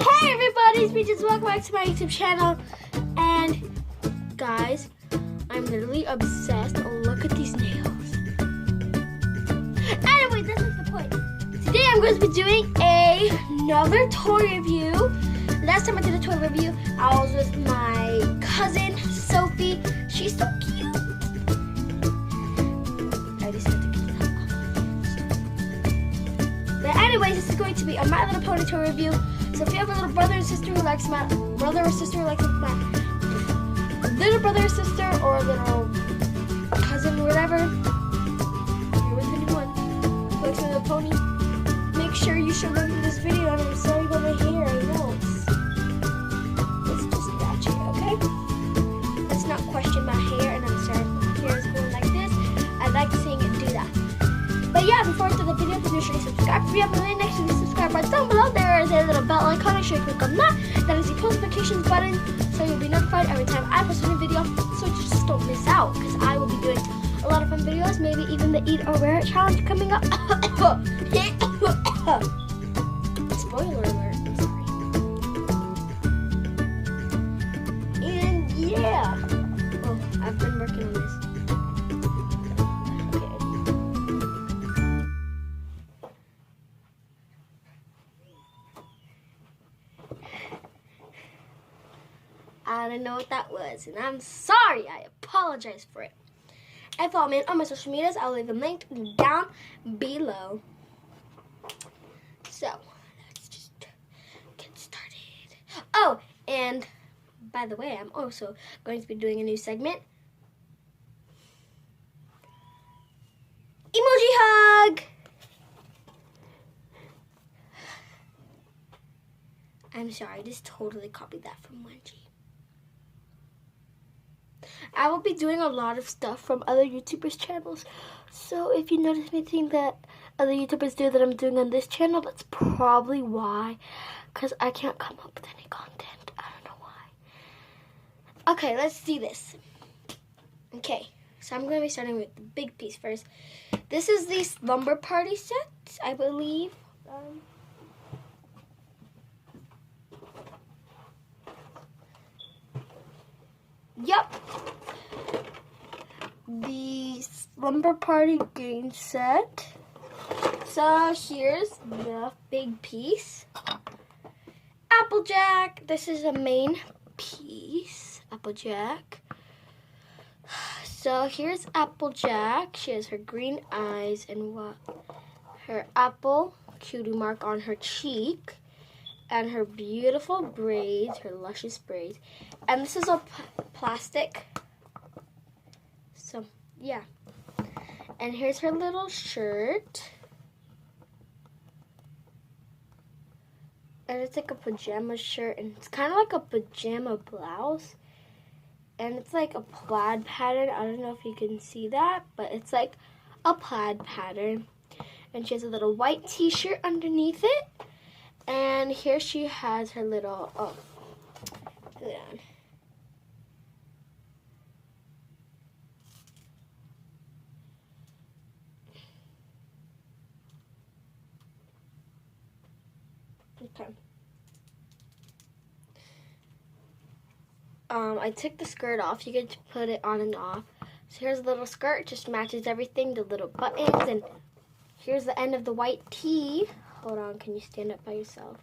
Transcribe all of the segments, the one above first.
Hey everybody, it's me, just welcome back to my YouTube channel. And guys, I'm literally obsessed. Oh, look at these nails. Anyway, this is the point. Today I'm going to be doing another toy review. Last time I did a toy review, I was with my cousin, Sophie. She's so cute. I just had to get that off. But anyways, this is going to be a My Little Pony toy review. So if you have a little brother or sister who likes my little brother or sister or little cousin or whatever, you're with anyone who likes My Little Pony, make sure you show them this video. And I'm sorry about my hair, I know it's just ratchet, okay? Let's not question my hair, and I'm sorry if my hair is going like this. I like seeing it do that. But yeah, before I start the video, please make sure you subscribe. If you haven't already, next to the subscribe button down below, there is a little bell icon. Make sure you click on that. That is the post notifications button, so you'll be notified every time I post a new video, so just don't miss out, because I will be doing a lot of fun videos, maybe even the Eat or Wear It challenge coming up. Spoiler alert, I'm sorry. And yeah, oh, I've been working on this. I don't know what that was, and I'm sorry. I apologize for it. And follow me on my social medias. I'll leave them linked down below. So, let's just get started. Oh, and by the way, I'm also going to be doing a new segment. Emoji hug! I'm sorry, I just totally copied that from Wenji. I will be doing a lot of stuff from other YouTubers' channels. So if you notice anything that other YouTubers do that I'm doing on this channel, that's probably why. Because I can't come up with any content. I don't know why. Okay, let's do this. Okay, so I'm going to be starting with the big piece first. This is the Slumber Party set, I believe. Yep. The Slumber Party game set. So here's the big piece. AppleJack. This is the main piece. AppleJack. So here's AppleJack. She has her green eyes and her apple cutie mark on her cheek. And her beautiful braids, her luscious braids. And this is a plastic. So, yeah. And here's her little shirt. And it's like a pajama shirt. And it's kind of like a pajama blouse. And it's like a plaid pattern. I don't know if you can see that. But it's like a plaid pattern. And she has a little white t-shirt underneath it. And here she has her little, hold on. Okay. I took the skirt off. You get to put it on and off. So here's a little skirt, just matches everything, the little buttons, and here's the end of the white tee. Hold on, can you stand up by yourself?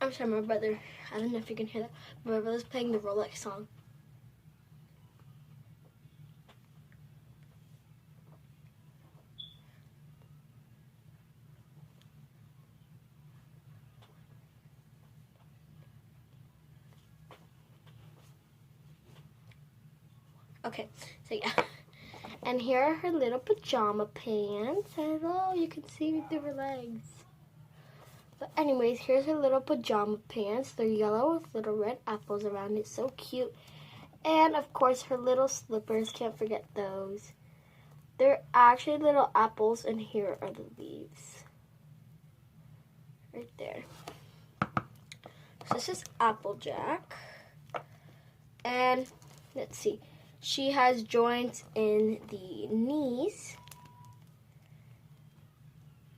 I'm sorry, my brother, I don't know if you can hear that, but my brother's playing the Rolex song. Okay, so yeah. And here are her little pajama pants. Hello, you can see me through her legs. But anyways, here's her little pajama pants. They're yellow with little red apples around it. So cute. And of course, her little slippers. Can't forget those. They're actually little apples, and here are the leaves. Right there. So this is AppleJack. And let's see. She has joints in the knees,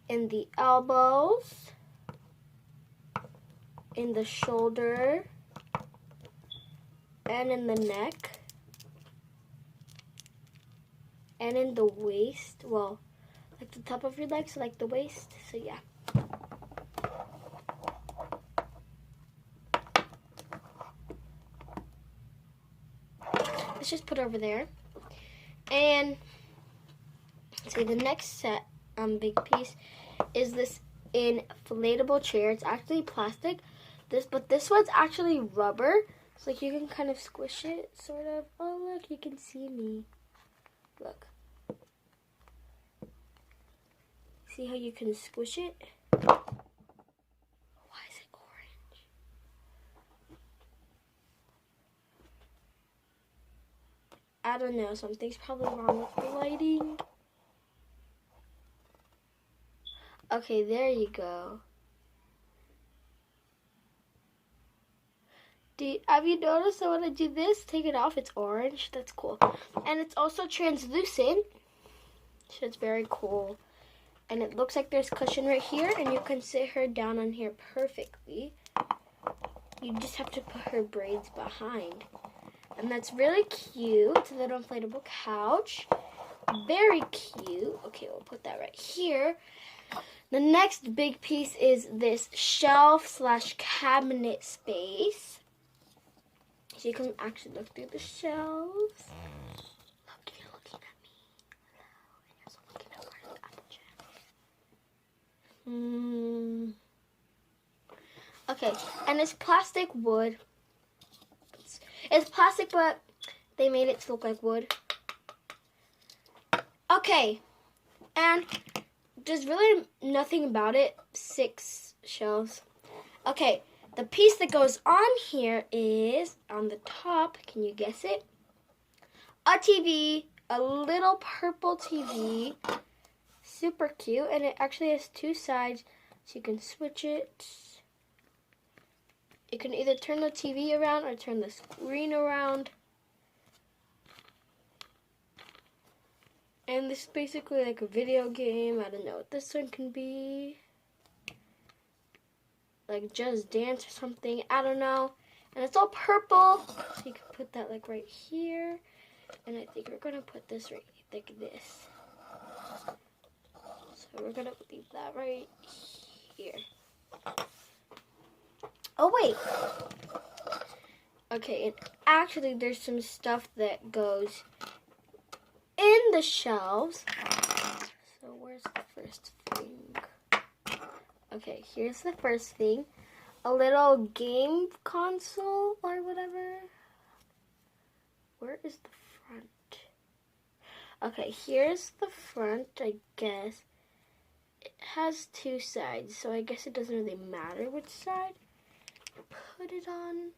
in the elbows, in the shoulder, and in the neck, and in the waist. Well, like the top of your leg, so like the waist. So yeah. Let's just put it over there. And so the next set, big piece is this inflatable chair. It's actually plastic. But this one's actually rubber. So like you can kind of squish it, sort of. Oh look, you can see me. Look. See how you can squish it? Why is it orange? I don't know. Something's probably wrong with the lighting. Okay, there you go. Have you noticed that when I do this, take it off, it's orange? That's cool. And it's also translucent, so it's very cool. And it looks like there's cushion right here, and you can sit her down on here perfectly. You just have to put her braids behind. And that's really cute. It's a little inflatable couch. Very cute. Okay, we'll put that right here. The next big piece is this shelf/cabinet space. So you can actually look through the shelves. Look, you're looking at me. Hello, and you're also looking at part of AppleJack. Okay, and it's plastic wood. It's plastic, but they made it to look like wood. Okay, and there's really nothing about it. 6 shelves. Okay. The piece that goes on here is, on the top, can you guess it? A TV, a little purple TV, super cute, and it actually has 2 sides, so you can switch it. You can either turn the TV around or turn the screen around. And this is basically like a video game. I don't know what this one can be. Like Just Dance or something, I don't know. And it's all purple, so you can put that like right here. And I think we're gonna put this right like this. So we're gonna leave that right here. Oh wait. Okay, and actually there's some stuff that goes in the shelves. So where's the first thing? Okay, here's the first thing. A little game console or whatever. Where is the front? Okay, here's the front, I guess. It has 2 sides, so I guess it doesn't really matter which side. Put it on.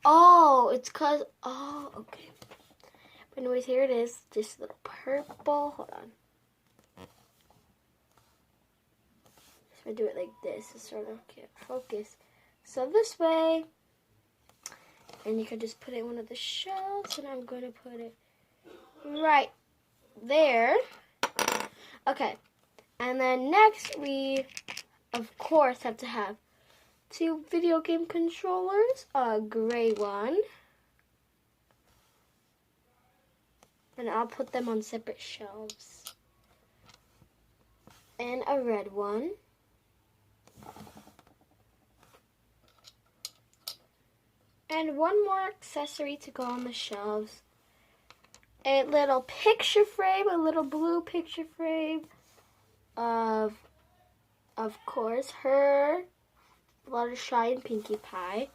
Oh, it's cause, oh, okay. But anyways, here it is. Just the purple, hold on. I do it like this, it sort of can't focus. So this way, and you can just put it in one of the shelves, and I'm going to put it right there. Okay, and then next we, of course, have to have 2 video game controllers, a gray one, and I'll put them on separate shelves, and a red one. And one more accessory to go on the shelves. A little picture frame, a little blue picture frame of course, her, Fluttershy and Pinkie Pie,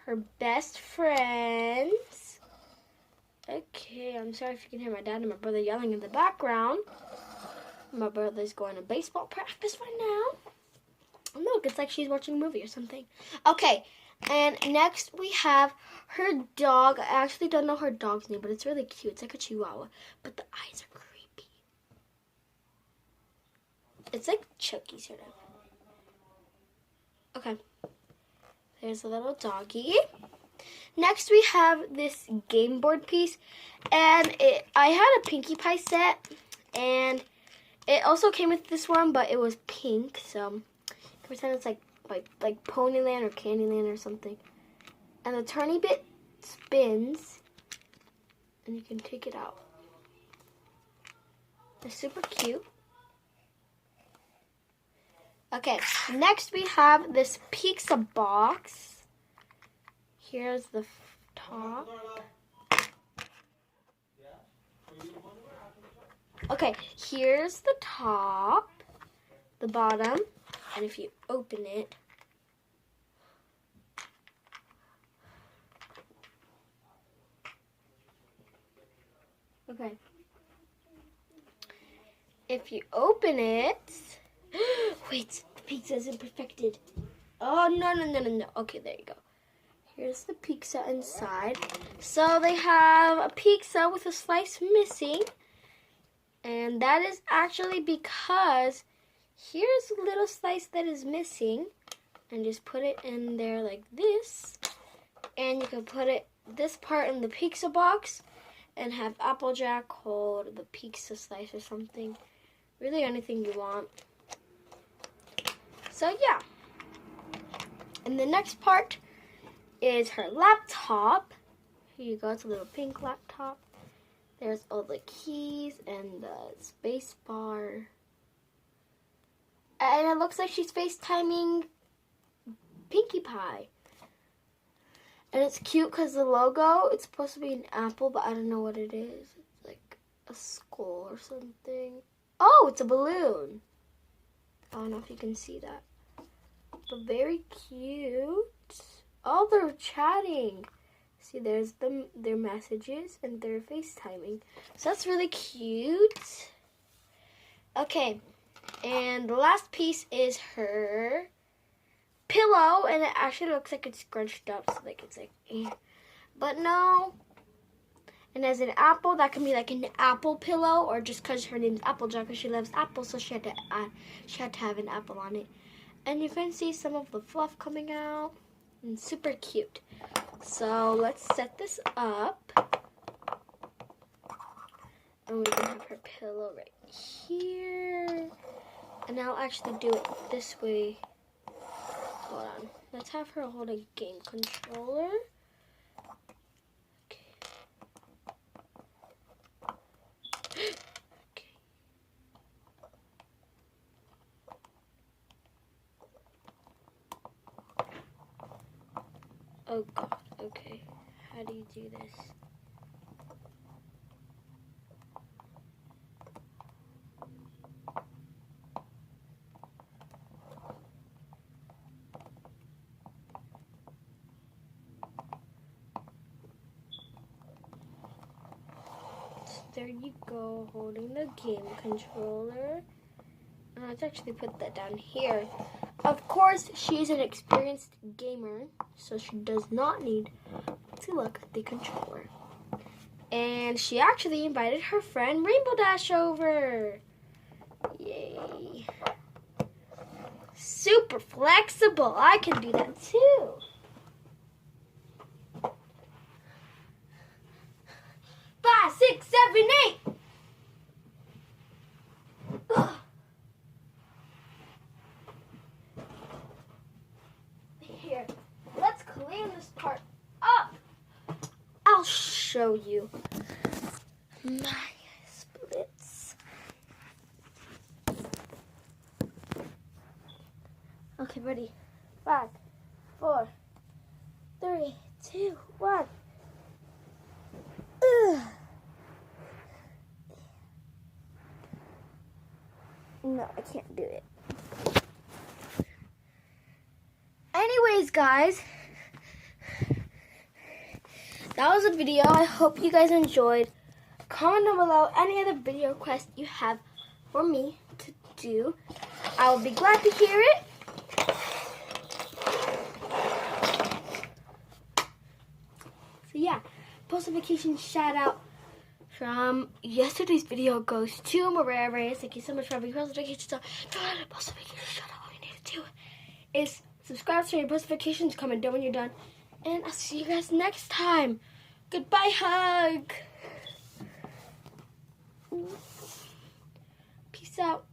her best friends. Okay, I'm sorry if you can hear my dad and my brother yelling in the background. My brother's going to baseball practice right now. Oh, look, it's like she's watching a movie or something. Okay. And next we have her dog. I actually don't know her dog's name, but it's really cute. It's like a chihuahua, but the eyes are creepy. It's like Chucky, sort of. Okay. There's a little doggy. Next we have this game board piece, and I had a Pinkie Pie set, and it also came with this one, but it was pink, so pretend it's like Ponyland or Candyland or something. And the turny bit spins, and you can take it out. It's super cute. Okay, next we have this pizza box. Here's the top. Okay, here's the top, the bottom, and if you open it, okay. If you open it, wait, the pizza isn't perfected. Oh, no. Okay, there you go. Here's the pizza inside. So they have a pizza with a slice missing. And that is actually because here's a little slice that is missing. And just put it in there like this. And you can put this part in the pizza box and have AppleJack hold the pizza slice or something. Really anything you want. So yeah. And the next part is her laptop. Here you go, it's a little pink laptop. There's all the keys and the space bar. And it looks like she's FaceTiming Pinkie Pie. And it's cute because the logo, it's supposed to be an apple, but I don't know what it is. It's like a skull or something. Oh, it's a balloon. I don't know if you can see that. But very cute. Oh, they're chatting. See, there's their messages and they're FaceTiming. So that's really cute. Okay, and the last piece is her pillow, and it actually looks like it's scrunched up, so like it's like, but no. And as an apple, that can be like an apple pillow, or just because her name's AppleJack, because she loves apples, so she had to have an apple on it. And you can see some of the fluff coming out, and super cute. So let's set this up, and we can have her pillow right here. And I'll actually do it this way. Hold on. Let's have her hold a game controller. Oh God, okay. How do you do this? There you go, holding the game controller. And let's actually put that down here. Of course, she's an experienced gamer, so she does not need to look at the controller. And she actually invited her friend Rainbow Dash over. Yay. Super flexible. I can do that too. Five, 6, 7, 8. Ugh. Here, let's clean this part up. I'll show you my splits. Okay, ready? 5, 4, 3, 2, 1. No, I can't do it. Anyways, guys, that was a video. I hope you guys enjoyed. Comment down below any other video requests you have for me to do. I will be glad to hear it. So yeah, post notification shout out from yesterday's video goes to Mariah. Thank you so much for having post notifications. So post notification shout out. All you need to do is subscribe to your post notifications, comment down when you're done, And I'll see you guys next time. Goodbye, hug. Peace out.